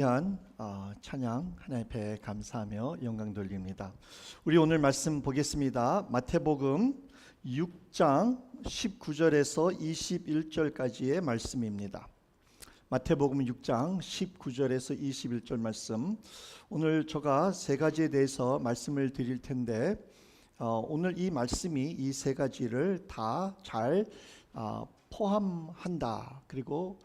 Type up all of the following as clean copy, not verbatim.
귀한 찬양 하나님 앞에 감사하며 영광 돌립니다. 우리 오늘 말씀 보겠습니다. 마태복음 6장 19절에서 21절까지의 말씀입니다. 마태복음 6장 19절에서 21절 말씀. 오늘 제가 세 가지에 대해서 말씀을 드릴 텐데 오늘 이 말씀이 이 세 가지를 다 잘 포함한다. 그리고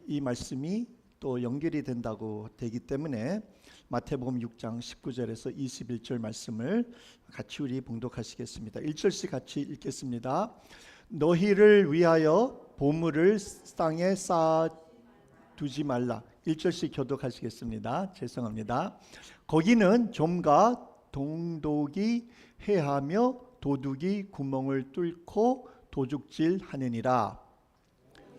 이 말씀이 또 연결이 된다고 되기 때문에 마태복음 6장 19절에서 21절 말씀을 같이 우리 봉독하시겠습니다. 1절씩 같이 읽겠습니다. 너희를 위하여 보물을 땅에 쌓아두지 말라. 1절씩 교독하시겠습니다. 죄송합니다. 거기는 좀과 동독이 해하며 도둑이 구멍을 뚫고 도둑질하느니라.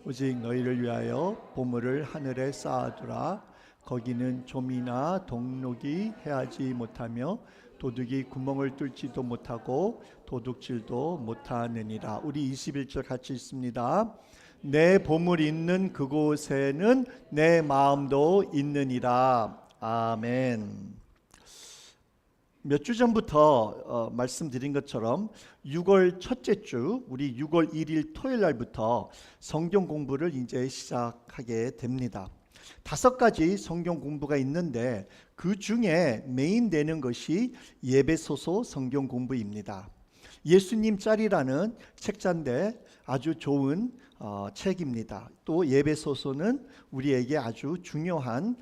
오직 너희를 위하여 보물을 하늘에 쌓아두라. 거기는 좀이나 동록이 해하지 못하며 도둑이 구멍을 뚫지도 못하고 도둑질도 못하느니라. 우리 21절 같이 있습니다. 내 보물 있는 그곳에는 내 마음도 있느니라. 아멘. 몇 주 전부터 말씀드린 것처럼 6월 첫째 주, 우리 6월 1일 토요일 날부터 성경 공부를 이제 시작하게 됩니다. 5가지 성경 공부가 있는데 그 중에 메인 되는 것이 예배소서 성경 공부입니다. 예수님 짤이라는 책자인데 아주 좋은 책입니다. 또 예배소서는 우리에게 아주 중요한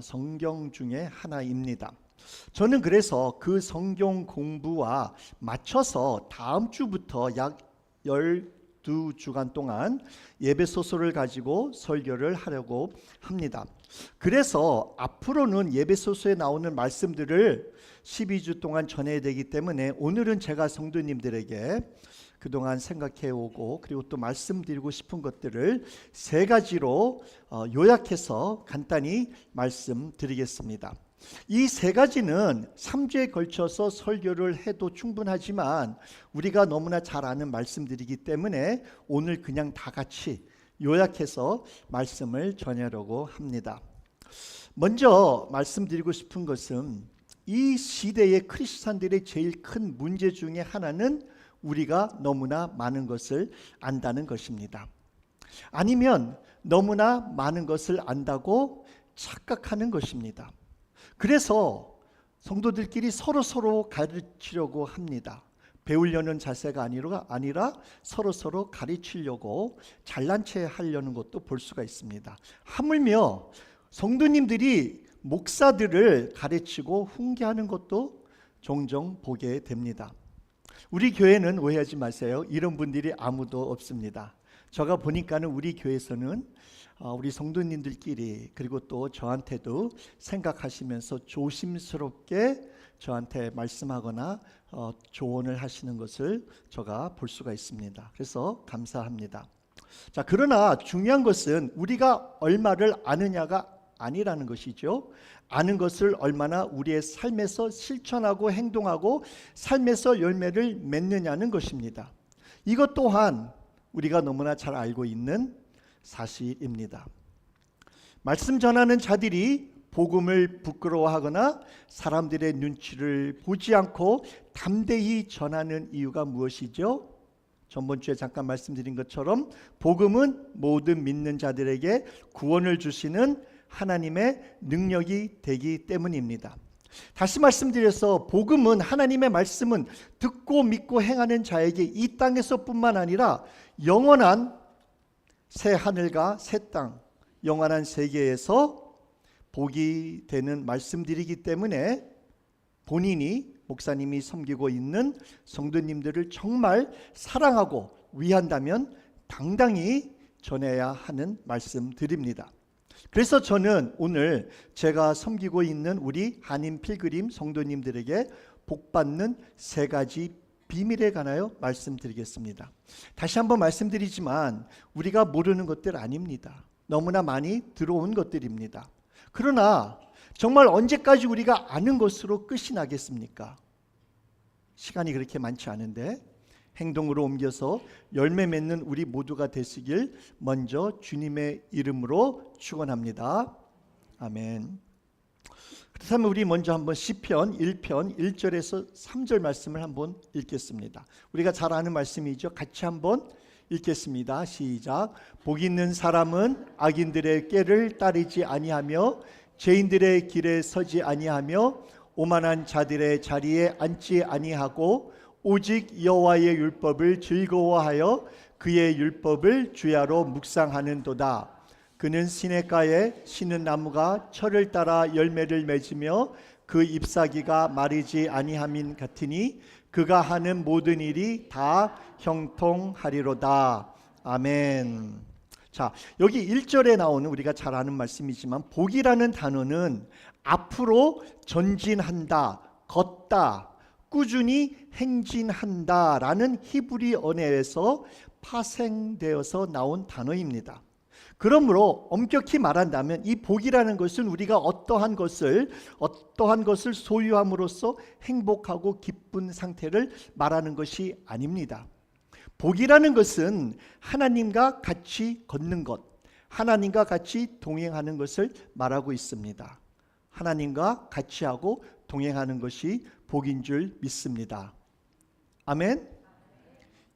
성경 중에 하나입니다. 저는 그래서 그 성경 공부와 맞춰서 다음 주부터 약 12주간 동안 예배소서를 가지고 설교를 하려고 합니다. 그래서 앞으로는 예배소서에 나오는 말씀들을 12주 동안 전해야 되기 때문에 오늘은 제가 성도님들에게 그동안 생각해오고 그리고 또 말씀드리고 싶은 것들을 세 가지로 요약해서 간단히 말씀드리겠습니다. 이 세 가지는 3주에 걸쳐서 설교를 해도 충분하지만 우리가 너무나 잘 아는 말씀들이기 때문에 오늘 그냥 다 같이 요약해서 말씀을 전하려고 합니다. 먼저 말씀드리고 싶은 것은 이 시대의 크리스찬들의 제일 큰 문제 중에 하나는 우리가 너무나 많은 것을 안다는 것입니다. 아니면 너무나 많은 것을 안다고 착각하는 것입니다. 그래서 성도들끼리 서로 가르치려고 합니다. 배우려는 자세가 아니라 서로 가르치려고 잘난 체 하려는 것도 볼 수가 있습니다. 하물며 성도님들이 목사들을 가르치고 훈계하는 것도 종종 보게 됩니다. 우리 교회는 오해하지 마세요. 이런 분들이 아무도 없습니다. 제가 보니까는 우리 교회에서는 우리 성도님들끼리 그리고 또 저한테도 생각하시면서 조심스럽게 저한테 말씀하거나 조언을 하시는 것을 제가 볼 수가 있습니다. 그래서 감사합니다. 자, 그러나 중요한 것은 우리가 얼마를 아느냐가 아니라는 것이죠. 아는 것을 얼마나 우리의 삶에서 실천하고 행동하고 삶에서 열매를 맺느냐는 것입니다. 이것 또한 우리가 너무나 잘 알고 있는 사실입니다. 말씀 전하는 자들이 복음을 부끄러워하거나 사람들의 눈치를 보지 않고 담대히 전하는 이유가 무엇이죠? 전번 주에 잠깐 말씀드린 것처럼 복음은 모든 믿는 자들에게 구원을 주시는 하나님의 능력이 되기 때문입니다. 다시 말씀드려서 복음은 하나님의 말씀은 듣고 믿고 행하는 자에게 이 땅에서뿐만 아니라 영원한 새 하늘과 새 땅, 영원한 세계에서 복이 되는 말씀들이기 때문에 본인이 목사님이 섬기고 있는 성도님들을 정말 사랑하고 위한다면 당당히 전해야 하는 말씀드립니다. 그래서 저는 오늘 제가 섬기고 있는 우리 한인 필그림 성도님들에게 복받는 세 가지 비밀에 관하여 말씀드리겠습니다. 다시 한번 말씀드리지만 우리가 모르는 것들 아닙니다. 너무나 많이 들어온 것들입니다. 그러나 정말 언제까지 우리가 아는 것으로 끝이 나겠습니까? 시간이 그렇게 많지 않은데 행동으로 옮겨서 열매 맺는 우리 모두가 되시길 먼저 주님의 이름으로 축원합니다. 아멘. 그렇다면 우리 먼저 한번 시편 1편 1절에서 3절 말씀을 한번 읽겠습니다. 우리가 잘 아는 말씀이죠. 같이 한번 읽겠습니다. 시작. 복 있는 사람은 악인들의 꾀를 따르지 아니하며 죄인들의 길에 서지 아니하며 오만한 자들의 자리에 앉지 아니하고 오직 여호와의 율법을 즐거워하여 그의 율법을 주야로 묵상하는도다. 그는 시냇가에 시는 나무가 철을 따라 열매를 맺으며 그 잎사귀가 마르지 아니함인 같으니 그가 하는 모든 일이 다 형통하리로다. 아멘. 자, 여기 1절에 나오는 우리가 잘 아는 말씀이지만 복이라는 단어는 앞으로 전진한다, 걷다, 꾸준히 행진한다라는 히브리 언어에서 파생되어서 나온 단어입니다. 그러므로 엄격히 말한다면 이 복이라는 것은 우리가 어떠한 것을 소유함으로써 행복하고 기쁜 상태를 말하는 것이 아닙니다. 복이라는 것은 하나님과 같이 걷는 것, 하나님과 같이 동행하는 것을 말하고 있습니다. 하나님과 같이 하고 동행하는 것이 복인 줄 믿습니다. 아멘.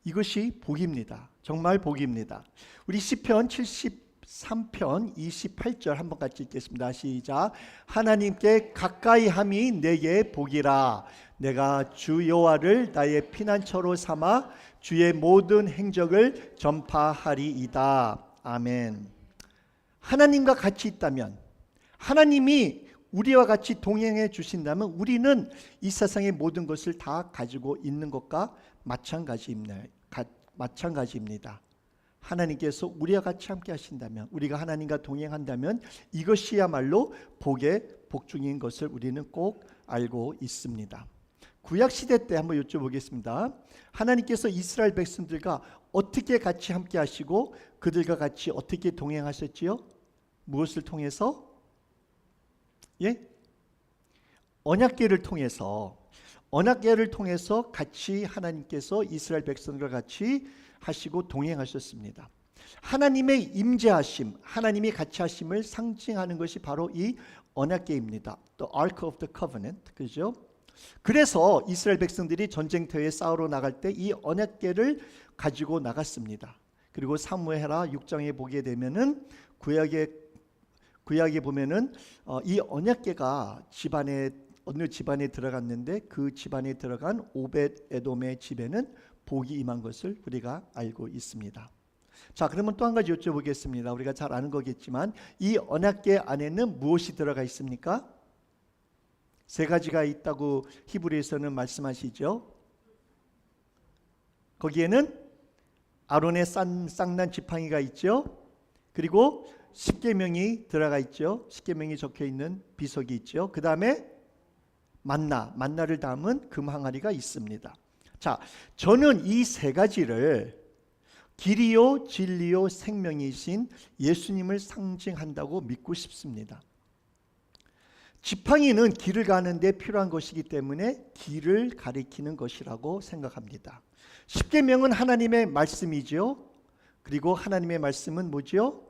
이것이 복입니다. 정말 복입니다. 우리 시편 73편 28절 한번 같이 읽겠습니다. 시작. 하나님께 가까이 함이 내게 복이라. 내가 주 여호와를 나의 피난처로 삼아 주의 모든 행적을 전파하리이다. 아멘. 하나님과 같이 있다면, 하나님이 우리와 같이 동행해 주신다면 우리는 이 세상의 모든 것을 다 가지고 있는 것과 마찬가지입니다. 하나님께서 우리와 같이 함께 하신다면, 우리가 하나님과 동행한다면 이것이야말로 복의 복중인 것을 우리는 꼭 알고 있습니다. 구약시대 때 한번 여쭤보겠습니다. 하나님께서 이스라엘 백성들과 어떻게 같이 함께 하시고 그들과 같이 어떻게 동행하셨지요? 무엇을 통해서? 언약궤를 통해서 같이 하나님께서 이스라엘 백성들과 같이 하시고 동행하셨습니다. 하나님의 임재하심, 하나님이 같이 하심을 상징하는 것이 바로 이 언약궤입니다. The Ark of the Covenant, 그죠? 그래서 이스라엘 백성들이 전쟁터에 싸우러 나갈 때 이 언약궤를 가지고 나갔습니다. 그리고 사무엘하 6장에 보게 되면은 구약에 보면은 이 언약궤가 어느 집안에 들어갔는데 그 집안에 들어간 오벳 에돔의 집에는 복이 임한 것을 우리가 알고 있습니다. 자, 그러면 또 한 가지 여쭤보겠습니다. 우리가 잘 아는 거겠지만 이 언약궤 안에는 무엇이 들어가 있습니까? 세 가지가 있다고 히브리에서는 말씀하시죠. 거기에는 아론의 쌍난 지팡이가 있죠. 그리고 십계명이 들어가 있죠. 십계명이 적혀 있는 비석이 있죠. 그 다음에 만나를 담은 금 항아리가 있습니다. 자, 저는 이 세 가지를 길이요 진리요 생명이신 예수님을 상징한다고 믿고 싶습니다. 지팡이는 길을 가는 데 필요한 것이기 때문에 길을 가리키는 것이라고 생각합니다. 십계명은 하나님의 말씀이죠. 그리고 하나님의 말씀은 뭐죠?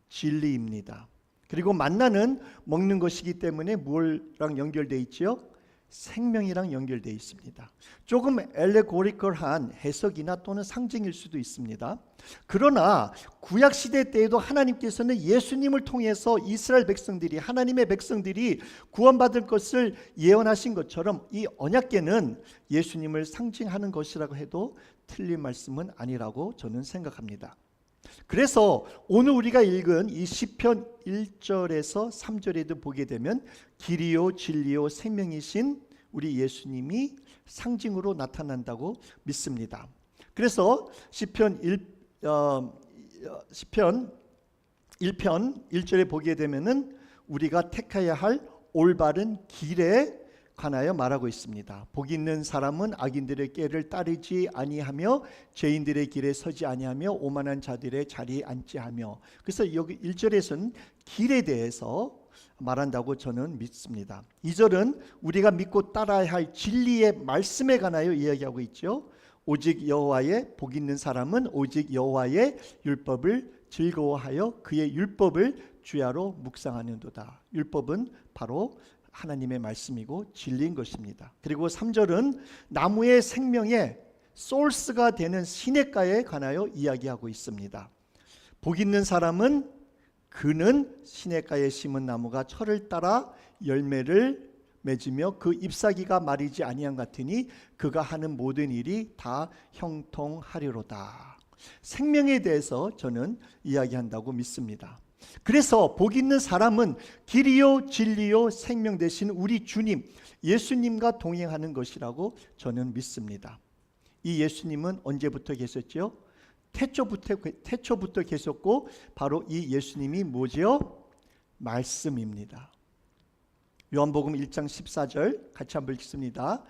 진리입니다. 그리고 만나는 먹는 것이기 때문에 무엇랑 연결되어 있죠? 생명이랑 연결되어 있습니다. 조금 엘레고리컬한 해석이나 또는 상징일 수도 있습니다. 그러나 구약시대 때에도 하나님께서는 예수님을 통해서 이스라엘 백성들이, 하나님의 백성들이 구원받을 것을 예언하신 것처럼 이 언약궤는 예수님을 상징하는 것이라고 해도 틀린 말씀은 아니라고 저는 생각합니다. 그래서 오늘 우리가 읽은 이 시편 1절에서 3절에도 보게 되면 길이요 진리요 생명이신 우리 예수님이 상징으로 나타난다고 믿습니다. 그래서 시편 1편 1절에 보게 되면은 우리가 택해야 할 올바른 길에 관하여 말하고 있습니다. 복 있는 사람은 악인들의 꾀를 따르지 아니하며 죄인들의 길에 서지 아니하며 오만한 자들의 자리에 앉지 하며. 그래서 여기 1절에서는 길에 대해서 말한다고 저는 믿습니다. 2절은 우리가 믿고 따라야 할 진리의 말씀에 관하여 이야기하고 있죠. 오직 여호와의 복 있는 사람은 오직 여호와의 율법을 즐거워하여 그의 율법을 주야로 묵상하는도다. 율법은 바로 하나님의 말씀이고 진리인 것입니다. 그리고 3절은 나무의 생명의 소스가 되는 시냇가에 관하여 이야기하고 있습니다. 복 있는 사람은 그는 시냇가에 심은 나무가 철을 따라 열매를 맺으며 그 잎사귀가 마르지 아니함 같으니 그가 하는 모든 일이 다 형통하리로다. 생명에 대해서 저는 이야기한다고 믿습니다. 그래서 복 있는 사람은 길이요 진리요 생명 되신 우리 주님 예수님과 동행하는 것이라고 저는 믿습니다. 이 예수님은 언제부터 계셨죠? 태초부터 계셨고 바로 이 예수님이 뭐지요? 말씀입니다. 요한복음 1장 14절 같이 한번 읽습니다.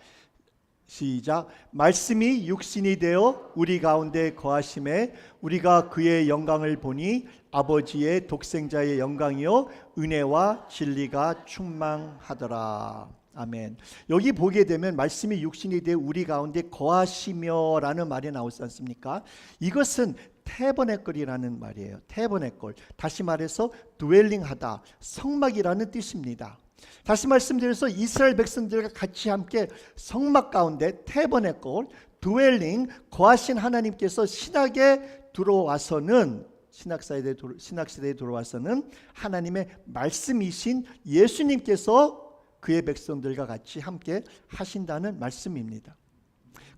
시작. 말씀이 육신이 되어 우리 가운데 거하심에 우리가 그의 영광을 보니 아버지의 독생자의 영광이요 은혜와 진리가 충만하더라. 아멘. 여기 보게 되면 말씀이 육신이 되어 우리 가운데 거하시며 라는 말이 나오지 않습니까? 이것은 태버네클이라는 말이에요. 태버네클. 다시 말해서 드웰링하다, 성막이라는 뜻입니다. 다시 말씀드려서 이스라엘 백성들과 같이 함께 성막 가운데 태버네클, 드웰링, 거하신 하나님께서 신학에 들어와서는 신학시대에 들어와서는 하나님의 말씀이신 예수님께서 그의 백성들과 같이 함께 하신다는 말씀입니다.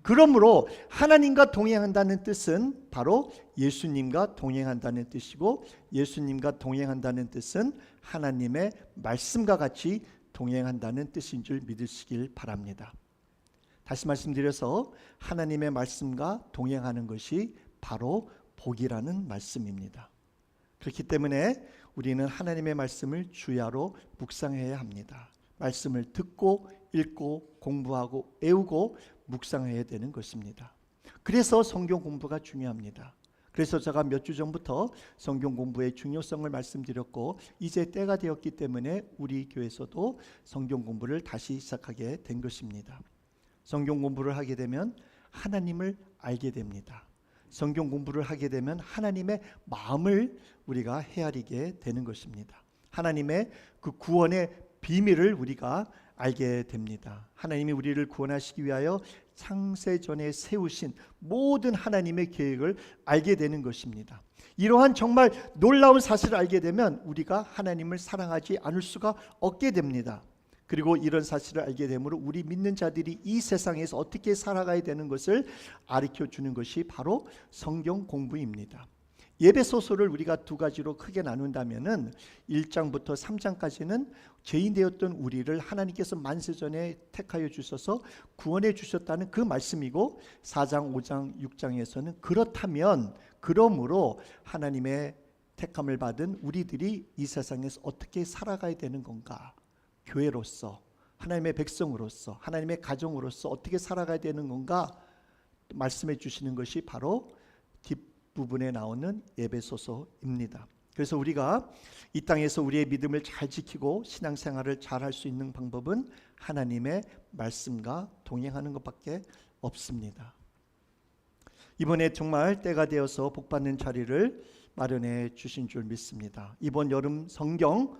그러므로 하나님과 동행한다는 뜻은 바로 예수님과 동행한다는 뜻이고 예수님과 동행한다는 뜻은 하나님의 말씀과 같이 동행한다는 뜻인 줄 믿으시길 바랍니다. 다시 말씀드려서 하나님의 말씀과 동행하는 것이 바로 복이라는 말씀입니다. 그렇기 때문에 우리는 하나님의 말씀을 주야로 묵상해야 합니다. 말씀을 듣고 읽고 공부하고 외우고 묵상해야 되는 것입니다. 그래서 성경 공부가 중요합니다. 그래서 제가 몇 주 전부터 성경 공부의 중요성을 말씀드렸고 이제 때가 되었기 때문에 우리 교회에서도 성경 공부를 다시 시작하게 된 것입니다. 성경 공부를 하게 되면 하나님을 알게 됩니다. 성경 공부를 하게 되면 하나님의 마음을 우리가 헤아리게 되는 것입니다. 하나님의 그 구원의 비밀을 우리가 알게 됩니다. 하나님이 우리를 구원하시기 위하여 창세전에 세우신 모든 하나님의 계획을 알게 되는 것입니다. 이러한 정말 놀라운 사실을 알게 되면 우리가 하나님을 사랑하지 않을 수가 없게 됩니다. 그리고 이런 사실을 알게 되므로 우리 믿는 자들이 이 세상에서 어떻게 살아가야 되는 것을 가르쳐주는 것이 바로 성경 공부입니다. 예배소서를 우리가 두 가지로 크게 나눈다면은 1장부터 3장까지는 죄인 되었던 우리를 하나님께서 만세전에 택하여 주셔서 구원해 주셨다는 그 말씀이고 4장, 5장, 6장에서는 그렇다면 그러므로 하나님의 택함을 받은 우리들이 이 세상에서 어떻게 살아가야 되는 건가? 교회로서, 하나님의 백성으로서, 하나님의 가정으로서 어떻게 살아가야 되는 건가? 말씀해 주시는 것이 바로 뒷부분에 나오는 예배소서입니다. 그래서 우리가 이 땅에서 우리의 믿음을 잘 지키고 신앙생활을 잘 할 수 있는 방법은 하나님의 말씀과 동행하는 것밖에 없습니다. 이번에 정말 때가 되어서 복받는 자리를 마련해 주신 줄 믿습니다. 이번 여름 성경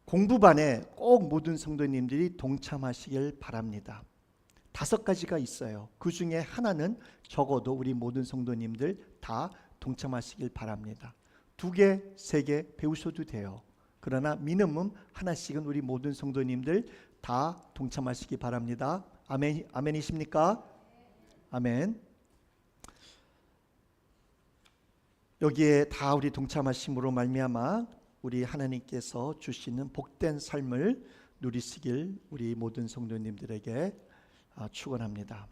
공부반에 꼭 모든 성도님들이 동참하시길 바랍니다. 5가지가 있어요. 그 중에 하나는 적어도 우리 모든 성도님들 다 동참하시길 바랍니다. 2개, 3개 배우셔도 돼요. 그러나 미니멈 하나씩은 우리 모든 성도님들 다 동참하시기 바랍니다. 아멘, 아멘이십니까? 아멘. 여기에 다 우리 동참하심으로 말미암아 우리 하나님께서 주시는 복된 삶을 누리시길 우리 모든 성도님들에게 축원합니다.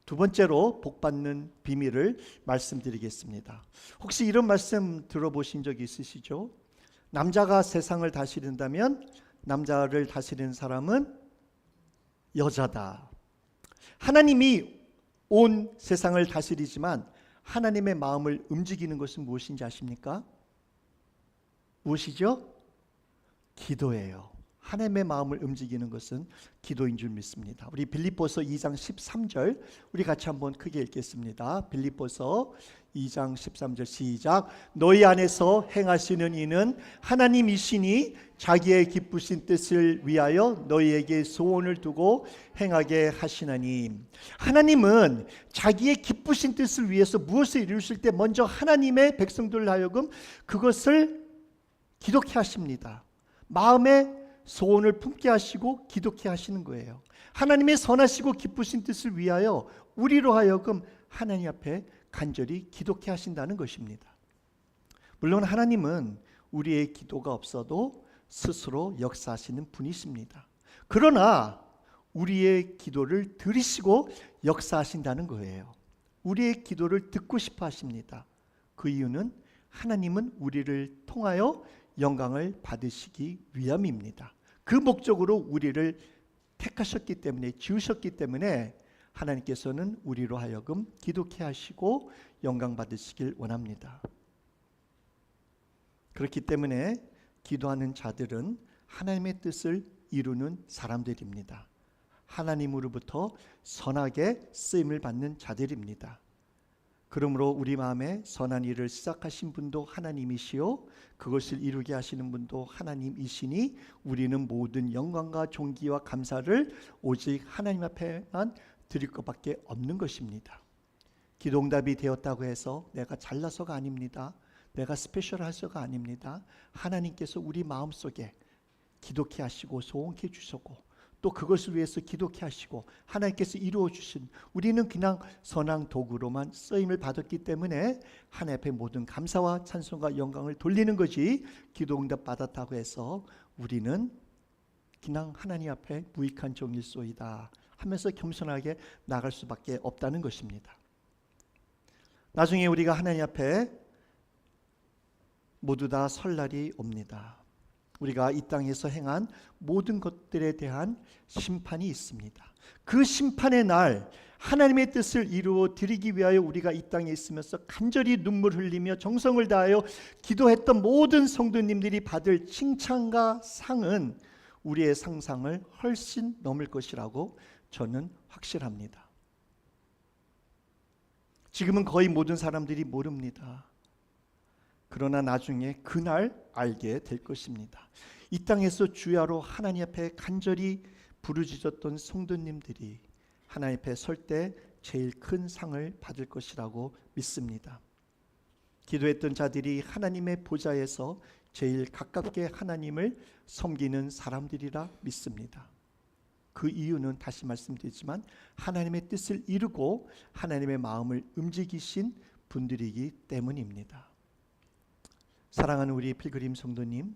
두 번째로 복받는 비밀을 말씀드리겠습니다. 혹시 이런 말씀 들어보신 적 있으시죠? 남자가 세상을 다스린다면 남자를 다스리는 사람은 여자다. 하나님이 온 세상을 다스리지만 하나님의 마음을 움직이는 것은 무엇인지 아십니까? 무엇이죠? 기도예요. 하나님의 마음을 움직이는 것은 기도인 줄 믿습니다. 우리 빌립보서 2장 13절 우리 같이 한번 크게 읽겠습니다. 빌립보서 2장 13절 시작. 너희 안에서 행하시는 이는 하나님이시니 자기의 기쁘신 뜻을 위하여 너희에게 소원을 두고 행하게 하시나니. 하나님은 자기의 기쁘신 뜻을 위해서 무엇을 이루실 때 먼저 하나님의 백성들 하여금 그것을 기독케 하십니다. 마음에 소원을 품게 하시고 기독케 하시는 거예요. 하나님의 선하시고 기쁘신 뜻을 위하여 우리로 하여금 하나님 앞에 간절히 기독케 하신다는 것입니다. 물론 하나님은 우리의 기도가 없어도 스스로 역사하시는 분이십니다. 그러나 우리의 기도를 들으시고 역사하신다는 거예요. 우리의 기도를 듣고 싶어 하십니다. 그 이유는 하나님은 우리를 통하여 영광을 받으시기 위함입니다. 그 목적으로 우리를 택하셨기 때문에, 지으셨기 때문에 하나님께서는 우리로 하여금 기독케 하시고 영광 받으시길 원합니다. 그렇기 때문에 기도하는 자들은 하나님의 뜻을 이루는 사람들입니다. 하나님으로부터 선하게 쓰임을 받는 자들입니다. 그러므로 우리 마음에 선한 일을 시작하신 분도 하나님이시요 그것을 이루게 하시는 분도 하나님이시니 우리는 모든 영광과 존귀와 감사를 오직 하나님 앞에만 드릴 것밖에 없는 것입니다. 기도응답이 되었다고 해서 내가 잘나서가 아닙니다. 내가 스페셜해서가 아닙니다. 하나님께서 우리 마음속에 기독케 하시고 소원케 주시고 또 그것을 위해서 기독케 하시고 하나님께서 이루어 주신, 우리는 그냥 선한 도구로만 쓰임을 받았기 때문에 하나님 앞에 모든 감사와 찬송과 영광을 돌리는 거지, 기도응답 받았다고 해서 우리는 그냥 하나님 앞에 무익한 종일소이다 하면서 겸손하게 나갈 수밖에 없다는 것입니다. 나중에 우리가 하나님 앞에 모두 다 설 날이 옵니다. 우리가 이 땅에서 행한 모든 것들에 대한 심판이 있습니다. 그 심판의 날 하나님의 뜻을 이루어 드리기 위하여 우리가 이 땅에 있으면서 간절히 눈물 흘리며 정성을 다하여 기도했던 모든 성도님들이 받을 칭찬과 상은 우리의 상상을 훨씬 넘을 것이라고 저는 확실합니다. 지금은 거의 모든 사람들이 모릅니다. 그러나 나중에 그날 알게 될 것입니다. 이 땅에서 주야로 하나님 앞에 간절히 부르짖었던 성도님들이 하나님 앞에 설 때 제일 큰 상을 받을 것이라고 믿습니다. 기도했던 자들이 하나님의 보좌에서 제일 가깝게 하나님을 섬기는 사람들이라 믿습니다. 그 이유는 다시 말씀드리지만 하나님의 뜻을 이루고 하나님의 마음을 움직이신 분들이기 때문입니다. 사랑하는 우리 필그림 성도님,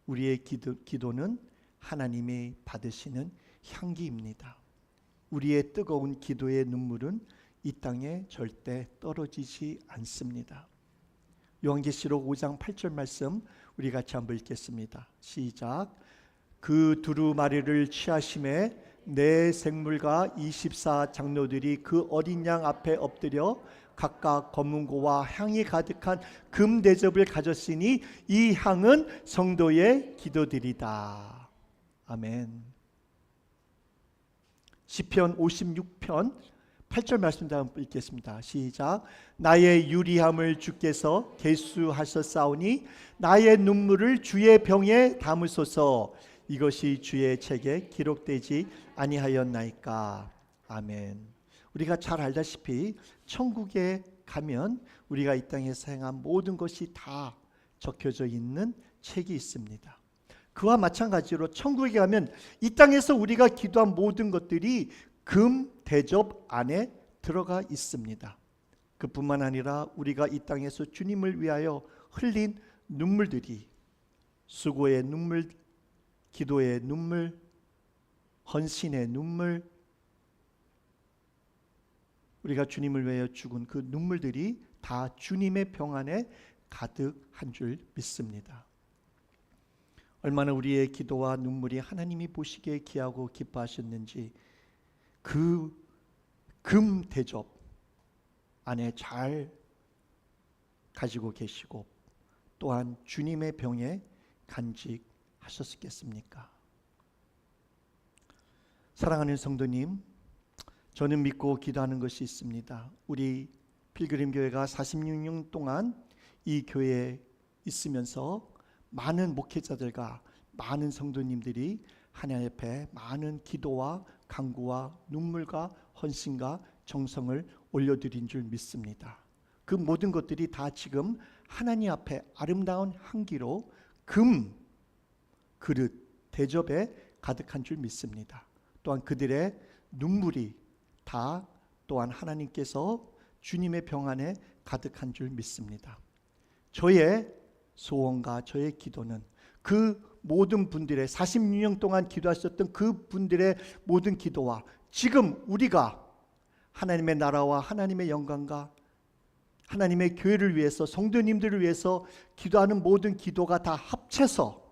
우리의 기도는 하나님이 받으시는 향기입니다. 우리의 뜨거운 기도의 눈물은 이 땅에 절대 떨어지지 않습니다. 요한계시록 5장 8절 말씀 우리 같이 한번 읽겠습니다. 시작. 그 두루마리를 취하심에 네 생물과 24 장로들이 그 어린 양 앞에 엎드려 각각 검은고와 향이 가득한 금 대접을 가졌으니 이 향은 성도의 기도들이다. 아멘. 시편 56편 8절 말씀 한번 읽겠습니다. 시작. 나의 유리함을 주께서 계수하셨사오니 나의 눈물을 주의 병에 담으소서. 이것이 주의 책에 기록되지 아니하였나이까. 아멘. 우리가 잘 알다시피 천국에 가면 우리가 이 땅에서 행한 모든 것이 다 적혀져 있는 책이 있습니다. 그와 마찬가지로 천국에 가면 이 땅에서 우리가 기도한 모든 것들이 금 대접 안에 들어가 있습니다. 그뿐만 아니라 우리가 이 땅에서 주님을 위하여 흘린 눈물들이 수고의 눈물, 기도의 눈물, 헌신의 눈물, 우리가 주님을 위하여 죽은 그 눈물들이 다 주님의 병 안에 가득한 줄 믿습니다. 얼마나 우리의 기도와 눈물이 하나님이 보시기에 귀하고 기뻐하셨는지 그 금 대접 안에 잘 가지고 계시고 또한 주님의 병에 간직하셨겠습니까? 사랑하는 성도님, 저는 믿고 기도하는 것이 있습니다. 우리 필그림 교회가 46년 동안 이 교회에 있으면서 많은 목회자들과 많은 성도님들이 하나님 앞에 많은 기도와 간구와 눈물과 헌신과 정성을 올려드린 줄 믿습니다. 그 모든 것들이 다 지금 하나님 앞에 아름다운 향기로 금 그릇 대접에 가득한 줄 믿습니다. 또한 그들의 눈물이 다 또한 하나님께서 주님의 병 안에 가득한 줄 믿습니다. 저의 소원과 저의 기도는 그 모든 분들의 46년 동안 기도하셨던 그 분들의 모든 기도와 지금 우리가 하나님의 나라와 하나님의 영광과 하나님의 교회를 위해서 성도님들을 위해서 기도하는 모든 기도가 다 합해서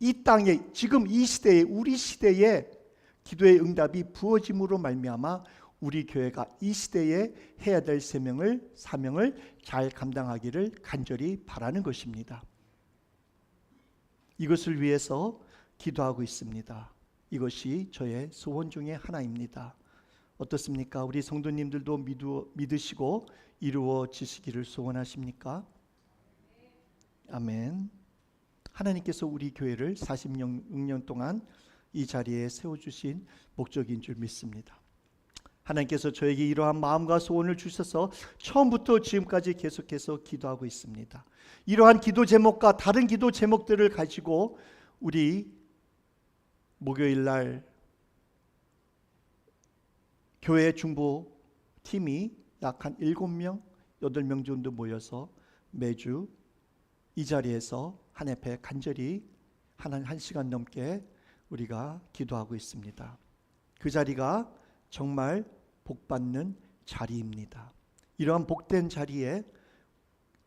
이 땅에 지금 이 시대에 우리 시대에 기도의 응답이 부어짐으로 말미암아 우리 교회가 이 시대에 해야 될 사명을 잘 감당하기를 간절히 바라는 것입니다. 이것을 위해서 기도하고 있습니다. 이것이 저의 소원 중에 하나입니다. 어떻습니까? 우리 성도님들도 믿으시고 이루어지시기를 소원하십니까? 아멘. 하나님께서 우리 교회를 46년 동안 이 자리에 세워주신 목적인 줄 믿습니다. 하나님께서 저에게 이러한 마음과 소원을 주셔서 처음부터 지금까지 계속해서 기도하고 있습니다. 이러한 기도 제목과 다른 기도 제목들을 가지고 우리 목요일 날 교회 중보팀이 약 한 7명, 8명 정도 모여서 매주 이 자리에서 하나님 앞에 간절히 한 시간 넘게 우리가 기도하고 있습니다. 그 자리가 정말 복받는 자리입니다. 이러한 복된 자리에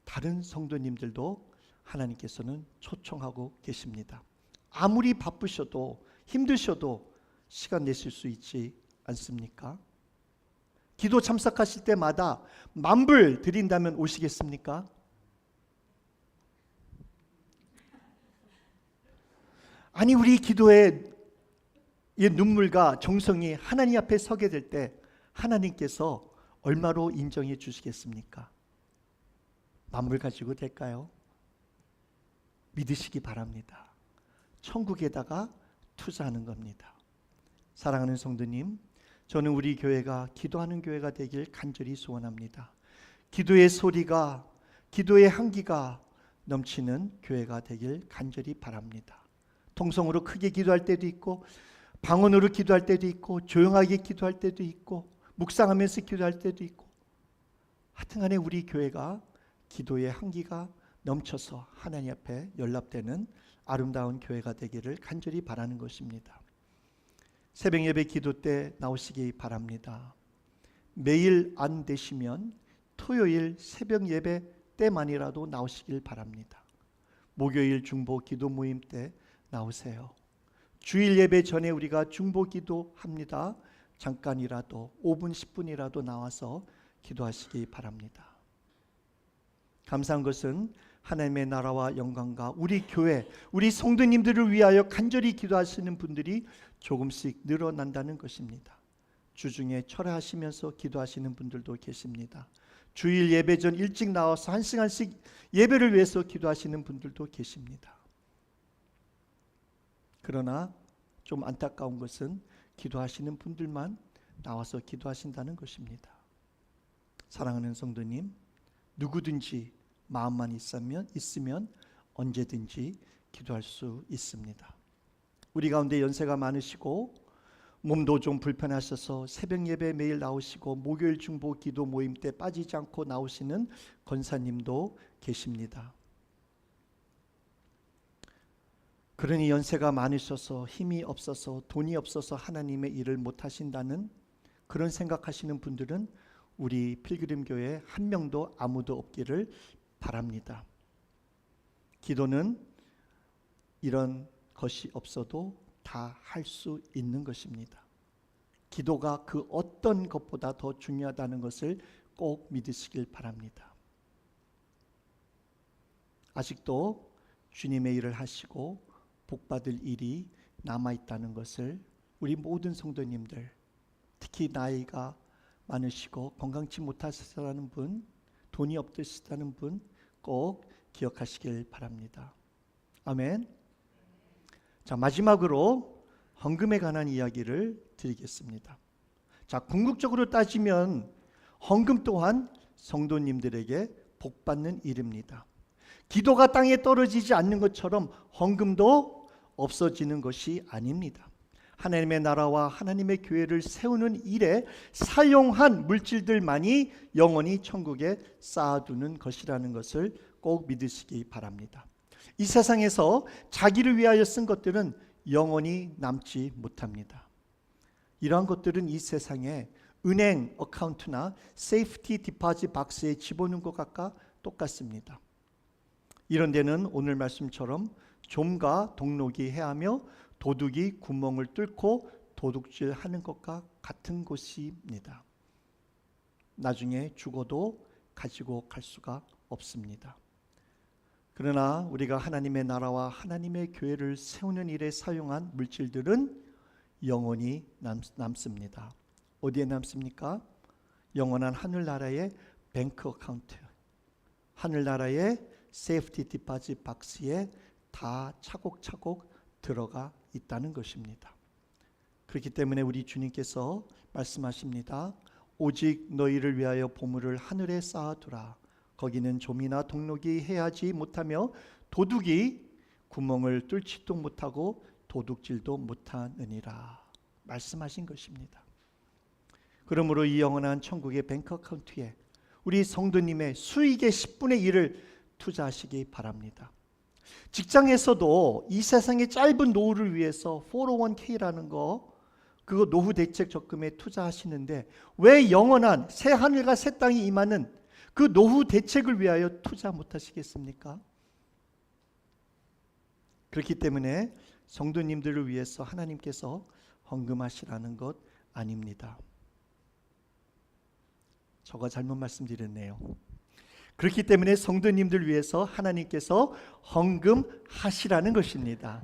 다른 성도님들도 하나님께서는 초청하고 계십니다. 아무리 바쁘셔도 힘드셔도 시간 내실 수 있지 않습니까? 기도 참석하실 때마다 만불 드린다면 오시겠습니까? 아니 우리 기도의 눈물과 정성이 하나님 앞에 서게 될 때 하나님께서 얼마로 인정해 주시겠습니까? 만불 가지고 될까요? 믿으시기 바랍니다. 천국에다가 투자하는 겁니다. 사랑하는 성도님, 저는 우리 교회가 기도하는 교회가 되길 간절히 소원합니다. 기도의 소리가, 기도의 향기가 넘치는 교회가 되길 간절히 바랍니다. 통성으로 크게 기도할 때도 있고 방언으로 기도할 때도 있고 조용하게 기도할 때도 있고 묵상하면서 기도할 때도 있고 하여튼간에 우리 교회가 기도의 향기가 넘쳐서 하나님 앞에 연락되는 아름다운 교회가 되기를 간절히 바라는 것입니다. 새벽 예배 기도 때 나오시기 바랍니다. 매일 안 되시면 토요일 새벽 예배 때만이라도 나오시길 바랍니다. 목요일 중보 기도 모임 때 나오세요. 주일 예배 전에 우리가 중보 기도합니다. 잠깐이라도 5분 10분이라도 나와서 기도하시기 바랍니다. 감사한 것은 하나님의 나라와 영광과 우리 교회, 우리 성도님들을 위하여 간절히 기도하시는 분들이 조금씩 늘어난다는 것입니다. 주중에 철회하시면서 기도하시는 분들도 계십니다. 주일 예배 전 일찍 나와서 1시간씩 예배를 위해서 기도하시는 분들도 계십니다. 그러나 좀 안타까운 것은 기도하시는 분들만 나와서 기도하신다는 것입니다. 사랑하는 성도님, 누구든지 마음만 있으면 언제든지 기도할 수 있습니다. 우리 가운데 연세가 많으시고 몸도 좀 불편하셔서 새벽 예배 매일 나오시고 목요일 중보 기도 모임 때 빠지지 않고 나오시는 권사님도 계십니다. 그러니 연세가 많으셔서 힘이 없어서 돈이 없어서 하나님의 일을 못하신다는 그런 생각하시는 분들은 우리 필그림 교회에 한 명도 아무도 없기를 바랍니다. 기도는 이런 것이 없어도 다 할 수 있는 것입니다. 기도가 그 어떤 것보다 더 중요하다는 것을 꼭 믿으시길 바랍니다. 아직도 주님의 일을 하시고 복받을 일이 남아있다는 것을 우리 모든 성도님들, 특히 나이가 많으시고 건강치 못하시다는 분, 돈이 없으시다는 분 꼭 기억하시길 바랍니다. 아멘. 자, 마지막으로 헌금에 관한 이야기를 드리겠습니다. 자, 궁극적으로 따지면 헌금 또한 성도님들에게 복받는 일입니다. 기도가 땅에 떨어지지 않는 것처럼 헌금도 없어지는 것이 아닙니다. 하나님의 나라와 하나님의 교회를 세우는 일에 사용한 물질들만이 영원히 천국에 쌓아두는 것이라는 것을 꼭 믿으시기 바랍니다. 이 세상에서 자기를 위하여 쓴 것들은 영원히 남지 못합니다. 이러한 것들은 이 세상에 은행 어카운트나 세이프티 디파짓 박스에 집어넣은 것과 똑같습니다. 이런 데는 오늘 말씀처럼 좀과 동록이 해하며 도둑이 구멍을 뚫고 도둑질하는 것과 같은 곳입니다. 나중에 죽어도 가지고 갈 수가 없습니다. 그러나 우리가 하나님의 나라와 하나님의 교회를 세우는 일에 사용한 물질들은 영원히 남습니다. 어디에 남습니까? 영원한 하늘나라의 뱅크 어카운트, 하늘나라의 세이프티 디파짓 박스에 다 차곡차곡 들어가 있다는 것입니다. 그렇기 때문에 우리 주님께서 말씀하십니다. 오직 너희를 위하여 보물을 하늘에 쌓아두라. 거기는 좀이나 동록이 해하지 못하며 도둑이 구멍을 뚫지도 못하고 도둑질도 못하느니라 말씀하신 것입니다. 그러므로 이 영원한 천국의 뱅크 어카운트에 우리 성도님의 수익의 10분의 1을 투자하시기 바랍니다. 직장에서도 이 세상의 짧은 노후를 위해서 401k라는 거, 그거 노후 대책 적금에 투자하시는데 왜 영원한 새 하늘과 새 땅이 임하는 그 노후 대책을 위하여 투자 못하시겠습니까? 그렇기 때문에 성도님들을 위해서 하나님께서 헌금하시라는 것 아닙니다. 저가 잘못 말씀드렸네요. 그렇기 때문에 성도님들 위해서 하나님께서 헌금하시라는 것입니다.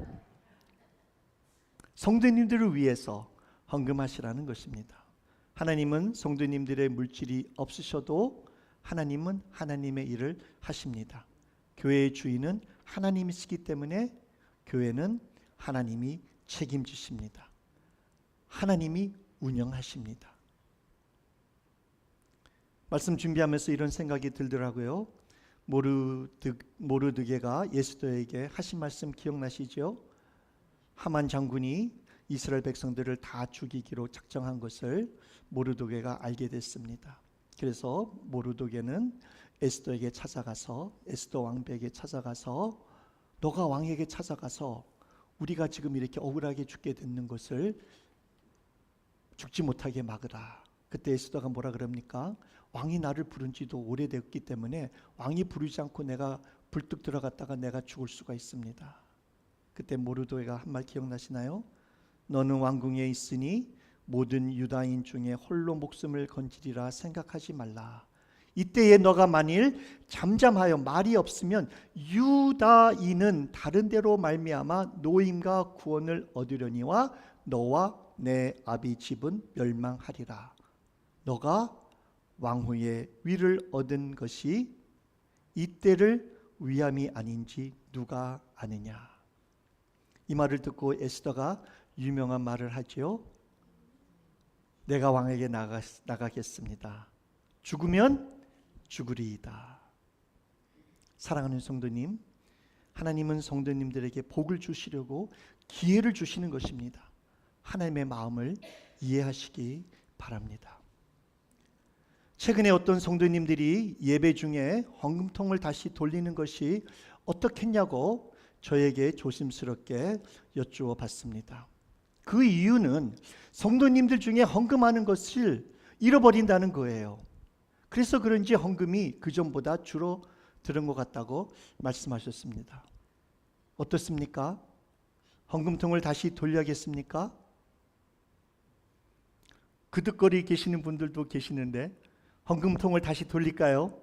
성도님들을 위해서 헌금하시라는 것입니다. 하나님은 성도님들의 물질이 없으셔도 하나님은 하나님의 일을 하십니다. 교회의 주인은 하나님이시기 때문에 교회는 하나님이 책임지십니다. 하나님이 운영하십니다. 말씀 준비하면서 이런 생각이 들더라고요. 모르드게가 에스더에게 하신 말씀 기억나시죠? 하만 장군이 이스라엘 백성들을 다 죽이기로 작정한 것을 모르드게가 알게 됐습니다. 그래서 모르드게는 에스더에게 찾아가서, 에스더 왕비에게 찾아가서, 너가 왕에게 찾아가서 우리가 지금 이렇게 억울하게 죽게 되는 것을 죽지 못하게 막으라. 그때 에스더가 뭐라 그럽니까? 왕이 나를 부른 지도 오래됐기 때문에 왕이 부르지 않고 내가 불뚝 들어갔다가 내가 죽을 수가 있습니다. 그때 모르드게가 한 말 기억나시나요? 너는 왕궁에 있으니 모든 유다인 중에 홀로 목숨을 건지리라 생각하지 말라. 이때에 너가 만일 잠잠하여 말이 없으면 유다인은 다른 데로 말미암아 노임과 구원을 얻으려니와 너와 내 아비 집은 멸망하리라. 너가 왕후의 위를 얻은 것이 이때를 위함이 아닌지 누가 아느냐. 이 말을 듣고 에스더가 유명한 말을 하지요. 내가 왕에게 나가겠습니다. 죽으면 죽으리이다. 사랑하는 성도님, 하나님은 성도님들에게 복을 주시려고 기회를 주시는 것입니다. 하나님의 마음을 이해하시기 바랍니다. 최근에 어떤 성도님들이 예배 중에 헌금통을 다시 돌리는 것이 어떻겠냐고 저에게 조심스럽게 여쭈어 봤습니다. 그 이유는 성도님들 중에 헌금하는 것을 잃어버린다는 거예요. 그래서 그런지 헌금이 그전보다 줄어드는 것 같다고 말씀하셨습니다. 어떻습니까? 헌금통을 다시 돌려야겠습니까? 그득거리 계시는 분들도 계시는데 헌금통을 다시 돌릴까요?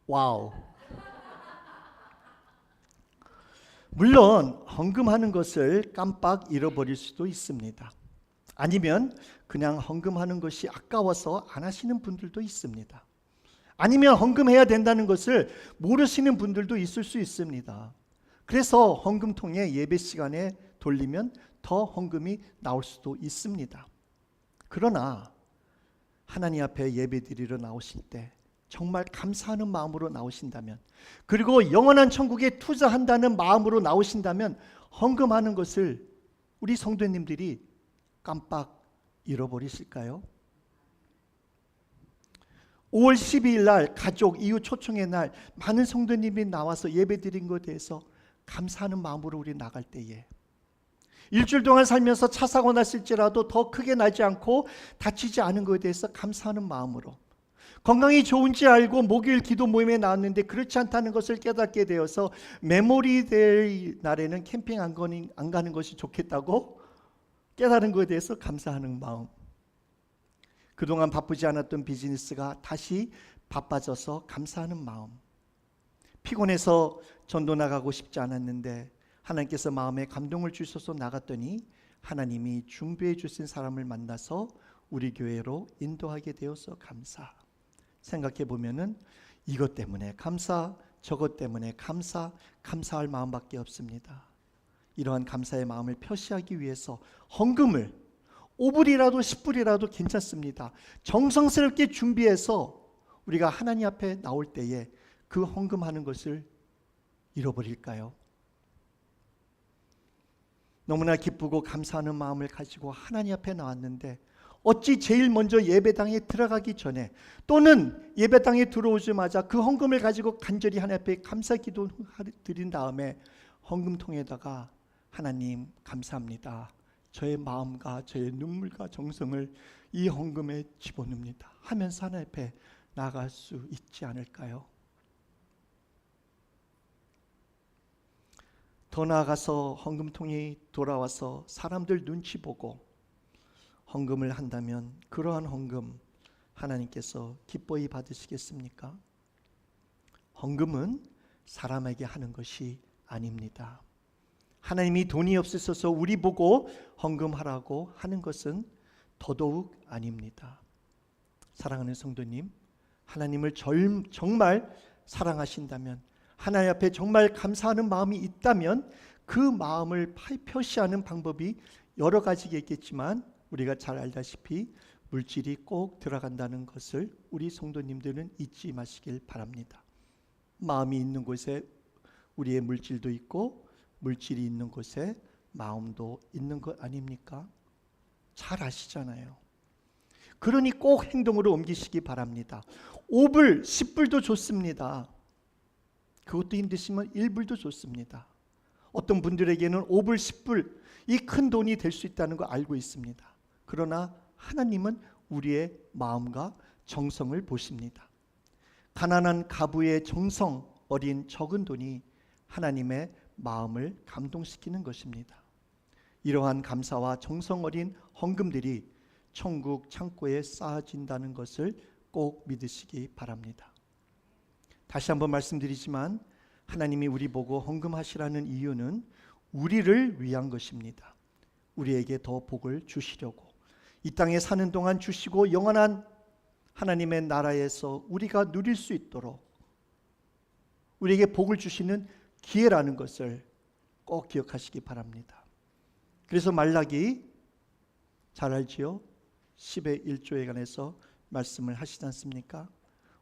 와우. 물론 헌금하는 것을 깜빡 잃어버릴 수도 있습니다. 아니면 그냥 헌금하는 것이 아까워서 안 하시는 분들도 있습니다. 아니면 헌금해야 된다는 것을 모르시는 분들도 있을 수 있습니다. 그래서 헌금통에 예배 시간에 돌리면 더 헌금이 나올 수도 있습니다. 그러나 하나님 앞에 예배드리러 나오실 때 정말 감사하는 마음으로 나오신다면, 그리고 영원한 천국에 투자한다는 마음으로 나오신다면 헌금하는 것을 우리 성도님들이 깜빡 잃어버리실까요? 5월 12일 날 가족, 이웃 초청의 날 많은 성도님이 나와서 예배드린 것에 대해서 감사하는 마음으로 우리 나갈 때에, 일주일 동안 살면서 차 사고 났을지라도 더 크게 나지 않고 다치지 않은 것에 대해서 감사하는 마음으로, 건강이 좋은지 알고 목요일 기도 모임에 나왔는데 그렇지 않다는 것을 깨닫게 되어서 메모리데이 날에는 캠핑 안 가는 것이 좋겠다고 깨달은 것에 대해서 감사하는 마음, 그동안 바쁘지 않았던 비즈니스가 다시 바빠져서 감사하는 마음, 피곤해서 전도 나가고 싶지 않았는데 하나님께서 마음에 감동을 주셔서 나갔더니 하나님이 준비해 주신 사람을 만나서 우리 교회로 인도하게 되어서 감사. 생각해 보면은 이것 때문에 감사, 저것 때문에 감사, 감사할 마음밖에 없습니다. 이러한 감사의 마음을 표시하기 위해서 헌금을 5불이라도 10불이라도 괜찮습니다. 정성스럽게 준비해서 우리가 하나님 앞에 나올 때에 그 헌금하는 것을 잃어버릴까요? 너무나 기쁘고 감사하는 마음을 가지고 하나님 앞에 나왔는데 어찌 제일 먼저 예배당에 들어가기 전에 또는 예배당에 들어오자마자 그 헌금을 가지고 간절히 하나님 앞에 감사 기도 드린 다음에 헌금통에다가 하나님 감사합니다, 저의 마음과 저의 눈물과 정성을 이 헌금에 집어넣습니다 하면서 하나님 앞에 나아갈 수 있지 않을까요? 더 나아가서 헌금통이 돌아와서 사람들 눈치 보고 헌금을 한다면 그러한 헌금 하나님께서 기뻐히 받으시겠습니까? 헌금은 사람에게 하는 것이 아닙니다. 하나님이 돈이 없으셔서 우리 보고 헌금하라고 하는 것은 더더욱 아닙니다. 사랑하는 성도님, 하나님을 정말 사랑하신다면, 하나님 앞에 정말 감사하는 마음이 있다면 그 마음을 표시하는 방법이 여러 가지겠지만 우리가 잘 알다시피 물질이 꼭 들어간다는 것을 우리 성도님들은 잊지 마시길 바랍니다. 마음이 있는 곳에 우리의 물질도 있고 물질이 있는 곳에 마음도 있는 것 아닙니까? 잘 아시잖아요. 그러니 꼭 행동으로 옮기시기 바랍니다. 5불, 10불도 좋습니다. 그것도 힘드시면 1불도 좋습니다. 어떤 분들에게는 5불, 10불 이 큰 돈이 될 수 있다는 거 알고 있습니다. 그러나 하나님은 우리의 마음과 정성을 보십니다. 가난한 가부의 정성 어린 적은 돈이 하나님의 마음을 감동시키는 것입니다. 이러한 감사와 정성 어린 헌금들이 천국 창고에 쌓아진다는 것을 꼭 믿으시기 바랍니다. 다시 한번 말씀드리지만 하나님이 우리 보고 헌금하시라는 이유는 우리를 위한 것입니다. 우리에게 더 복을 주시려고, 이 땅에 사는 동안 주시고 영원한 하나님의 나라에서 우리가 누릴 수 있도록 우리에게 복을 주시는 기회라는 것을 꼭 기억하시기 바랍니다. 그래서 말라기 잘 알지요? 10의 1조에 관해서 말씀을 하시지 않습니까?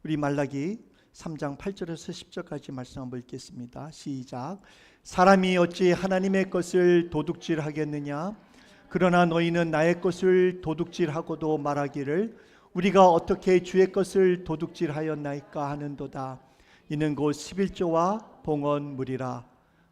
우리 말라기 3장 8절에서 10절까지 말씀 한번 읽겠습니다. 시작. 사람이 어찌 하나님의 것을 도둑질하겠느냐? 그러나 너희는 나의 것을 도둑질하고도 말하기를 우리가 어떻게 주의 것을 도둑질하였나이까 하는도다. 이는 곧 11조와 봉헌물이라.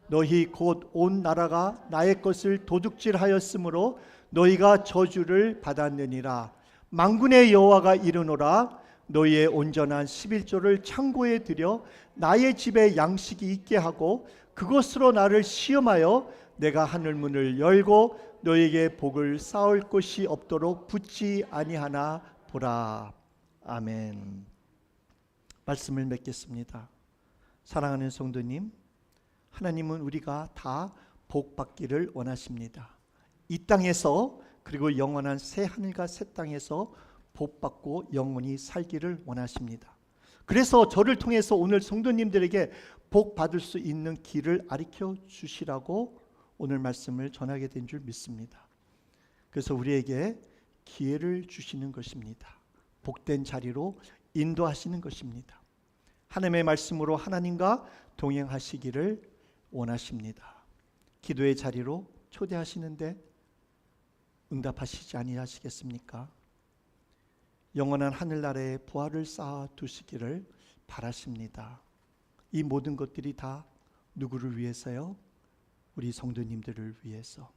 너희 곧 온 나라가 나의 것을 도둑질하였으므로 너희가 저주를 받았느니라. 만군의 여호와가 이르노라. 너희의 온전한 11조를 창고에 들여 나의 집에 양식이 있게 하고 그것으로 나를 시험하여 내가 하늘문을 열고 너희에게 복을 쌓을 곳이 없도록 붙지 아니하나 보라. 아멘. 말씀을 맺겠습니다. 사랑하는 성도님, 하나님은 우리가 다 복 받기를 원하십니다. 이 땅에서 그리고 영원한 새 하늘과 새 땅에서 복 받고 영원히 살기를 원하십니다. 그래서 저를 통해서 오늘 성도님들에게 복 받을 수 있는 길을 가르쳐 주시라고 오늘 말씀을 전하게 된 줄 믿습니다. 그래서 우리에게 기회를 주시는 것입니다. 복된 자리로 인도하시는 것입니다. 하나님의 말씀으로 하나님과 동행하시기를 원하십니다. 기도의 자리로 초대하시는데 응답하시지 아니하시겠습니까? 영원한 하늘나라에 부활을 쌓아 두시기를 바라십니다. 이 모든 것들이 다 누구를 위해서요? 우리 성도님들을 위해서.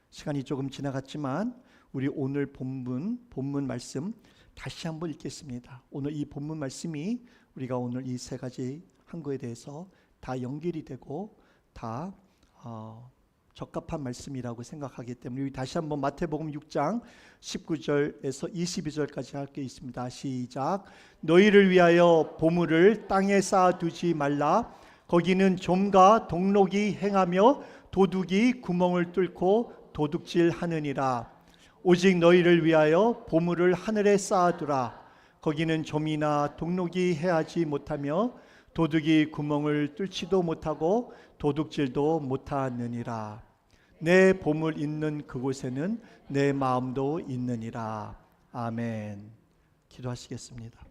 시간이 조금 지나갔지만 우리 오늘 본문 말씀 다시 한번 읽겠습니다. 오늘 이 본문 말씀이 우리가 오늘 이 세 가지 한 거에 대해서 다 연결이 되고 다 적합한 말씀이라고 생각하기 때문에 우리 다시 한번 마태복음 6장 19절에서 22절까지 할 게 있습니다. 시작. 너희를 위하여 보물을 땅에 쌓아두지 말라. 거기는 좀과 동록이 행하며 도둑이 구멍을 뚫고 도둑질하느니라. 오직 너희를 위하여 보물을 하늘에 쌓아두라. 거기는 좀이나 동록이 해하지 못하며 도둑이 구멍을 뚫지도 못하고 도둑질도 못하느니라. 내 보물 있는 그곳에는 내 마음도 있느니라. 아멘. 기도하시겠습니다.